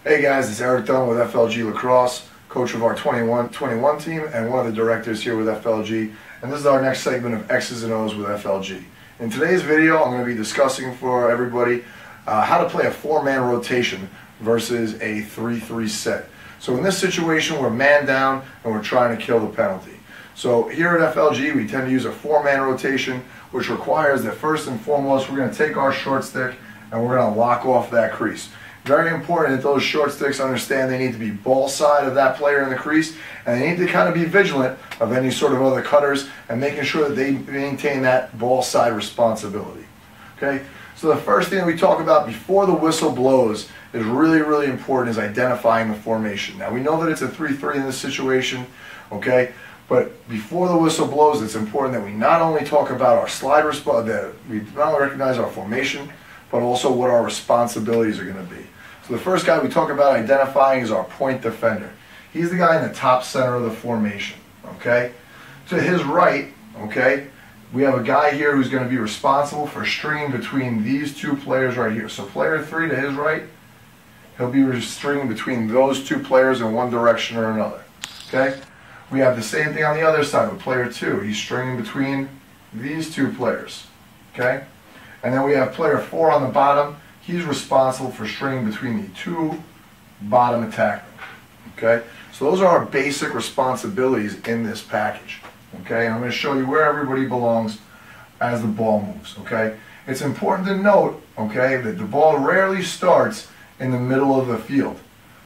Hey guys, it's Eric Dunn with FLG Lacrosse, coach of our 21 team and one of the directors here with FLG, and this is our next segment of X's and O's with FLG. In today's video, I'm going to be discussing for everybody how to play a 4-man rotation versus a 3-3 set. So in this situation, we're man down and we're trying to kill the penalty. So here at FLG, we tend to use a 4-man rotation, which requires that first and foremost, we're going to take our short stick and we're going to lock off that crease. Very important that those short sticks understand they need to be ball side of that player in the crease, and they need to kind of be vigilant of any sort of other cutters and making sure that they maintain that ball side responsibility. Okay, so the first thing that we talk about before the whistle blows is really important, is identifying the formation. Now we know that it's a 3-3 in this situation, okay, but before the whistle blows, it's important that we not only talk about our slide response, that we not only recognize our formation, but also what our responsibilities are going to be. So the first guy we talk about identifying is our point defender. He's the guy in the top center of the formation, okay? To his right, okay, we have a guy here who's going to be responsible for stringing between these two players right here. So player 3 to his right, he'll be stringing between those two players in one direction or another, okay? We have the same thing on the other side with player 2. He's stringing between these two players, okay? And then we have player 4 on the bottom. He's responsible for stringing between the two bottom attackmen. Okay, so those are our basic responsibilities in this package. Okay, and I'm going to show you where everybody belongs as the ball moves. Okay, it's important to note, okay, that the ball rarely starts in the middle of the field.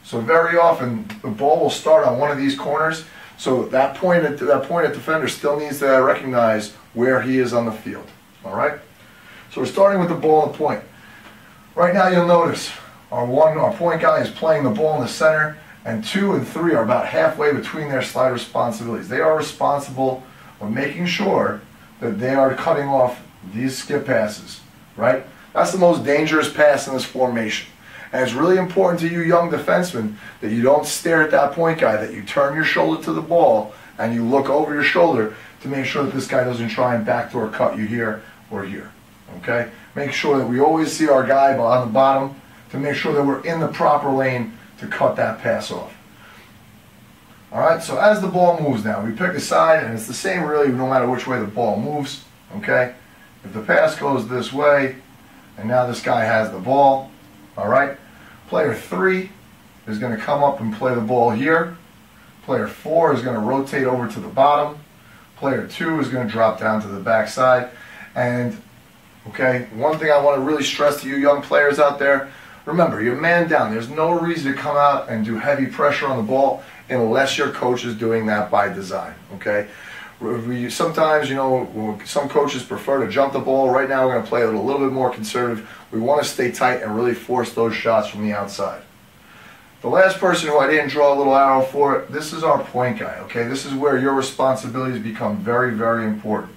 So very often the ball will start on one of these corners. So that point defender still needs to recognize where he is on the field. All right. So we're starting with the ball and the point. Right now you'll notice our point guy is playing the ball in the center, and 2 and 3 are about halfway between their slide responsibilities. They are responsible for making sure that they are cutting off these skip passes, right? That's the most dangerous pass in this formation. And it's really important to you young defensemen that you don't stare at that point guy, that you turn your shoulder to the ball and you look over your shoulder to make sure that this guy doesn't try and backdoor cut you here or here. Okay? Make sure that we always see our guy on the bottom to make sure that we're in the proper lane to cut that pass off. Alright, so as the ball moves now, we pick a side, and it's the same really no matter which way the ball moves. Okay? If the pass goes this way, and now this guy has the ball, alright, player 3 is going to come up and play the ball here. Player 4 is going to rotate over to the bottom. Player 2 is going to drop down to the backside. And okay, one thing I want to really stress to you young players out there, remember, you're man down. There's no reason to come out and do heavy pressure on the ball unless your coach is doing that by design, okay? Sometimes, you know, some coaches prefer to jump the ball. Right now we're going to play it a little bit more conservative. We want to stay tight and really force those shots from the outside. The last person who I didn't draw a little arrow for, this is our point guy, okay? This is where your responsibilities become very important.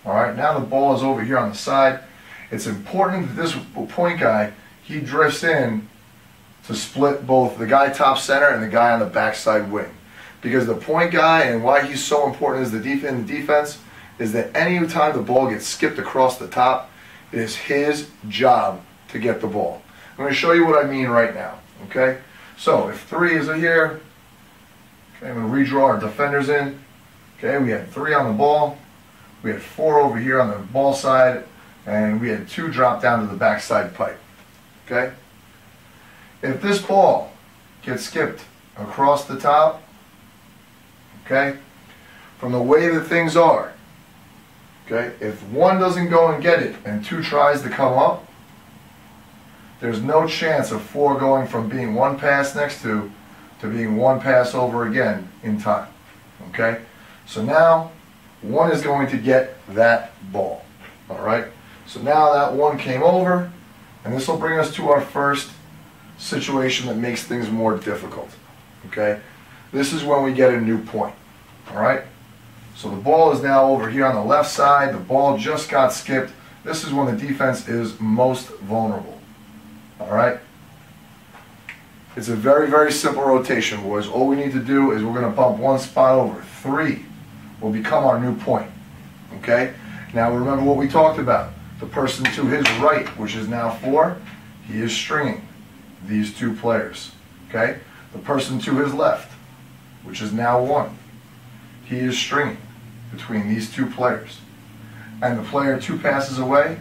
All right, now the ball is over here on the side. It's important that this point guy, he drifts in to split both the guy top center and the guy on the backside wing. Because the point guy, and why he's so important as the defense, is that any time the ball gets skipped across the top, it is his job to get the ball. I'm going to show you what I mean right now. Okay, so if 3 is here, okay, I'm going to redraw our defenders in. Okay, we had 3 on the ball. We had 4 over here on the ball side, and we had 2 drop down to the backside pipe. Okay? If this ball gets skipped across the top, okay, from the way that things are, okay, if 1 doesn't go and get it and 2 tries to come up, there's no chance of 4 going from being 1 pass next to being 1 pass over again in time. Okay? So now 1 is going to get that ball. Alright? So now that 1 came over, and this will bring us to our first situation that makes things more difficult. Okay? This is when we get a new point. Alright? So the ball is now over here on the left side. The ball just got skipped. This is when the defense is most vulnerable. Alright? It's a very simple rotation, boys. All we need to do is we're going to bump 1 spot over. 3 will become our new point. Okay? Now remember what we talked about. The person to his right, which is now 4, he is stringing these 2 players. Okay? The person to his left, which is now 1, he is stringing between these 2 players. And the player 2 passes away,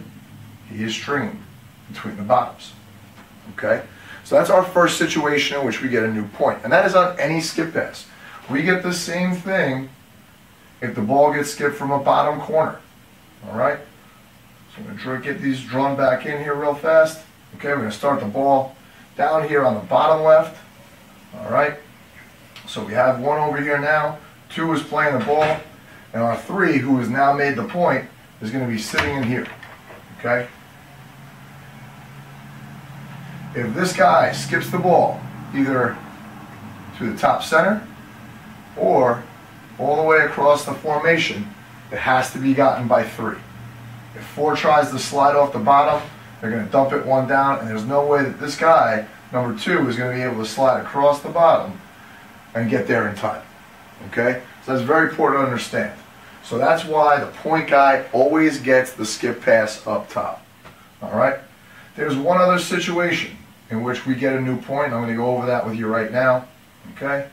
he is stringing between the bottoms. Okay? So that's our first situation in which we get a new point. And that is on any skip pass. We get the same thing if the ball gets skipped from a bottom corner. Alright? So I'm going to get these drawn back in here real fast. Okay, we're going to start the ball down here on the bottom left. Alright? So we have 1 over here now. 2 is playing the ball. And our 3, who has now made the point, is going to be sitting in here. Okay? If this guy skips the ball either to the top center or all the way across the formation, it has to be gotten by 3. If 4 tries to slide off the bottom, they're going to dump it 1 down, and there's no way that this guy, number 2, is going to be able to slide across the bottom and get there in time. Okay? So that's very important to understand. So that's why the point guy always gets the skip pass up top. Alright? There's one other situation in which we get a new point. I'm going to go over that with you right now. Okay?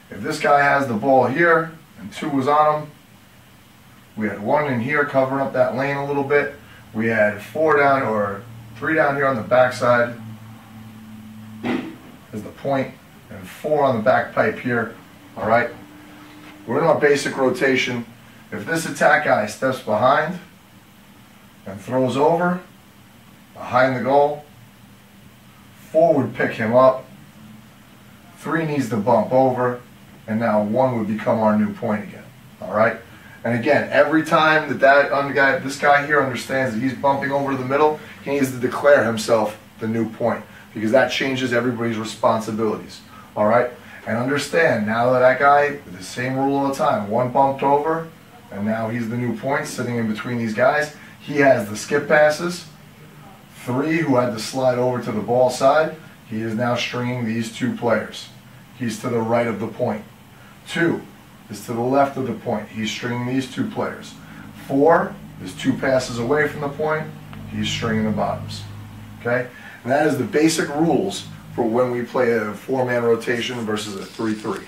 If this guy has the ball here and 2 was on him, we had 1 in here covering up that lane a little bit. We had 4 down or 3 down here on the backside as the point, and 4 on the back pipe here. Alright? We're in our basic rotation. If this attack guy steps behind and throws over behind the goal, 4 would pick him up, 3 needs to bump over, and now 1 would become our new point again. Alright? And again, every time that this guy here understands that he's bumping over to the middle, he needs to declare himself the new point, because that changes everybody's responsibilities. Alright? And understand, now that guy, the same rule all the time, 1 bumped over, and now he's the new point sitting in between these guys. He has the skip passes. 3, who had to slide over to the ball side, he is now stringing these 2 players. He's to the right of the point. 2 is to the left of the point. He's stringing these 2 players. 4 is 2 passes away from the point. He's stringing the bottoms. Okay? And that is the basic rules for when we play a 4-man rotation versus a 3-3.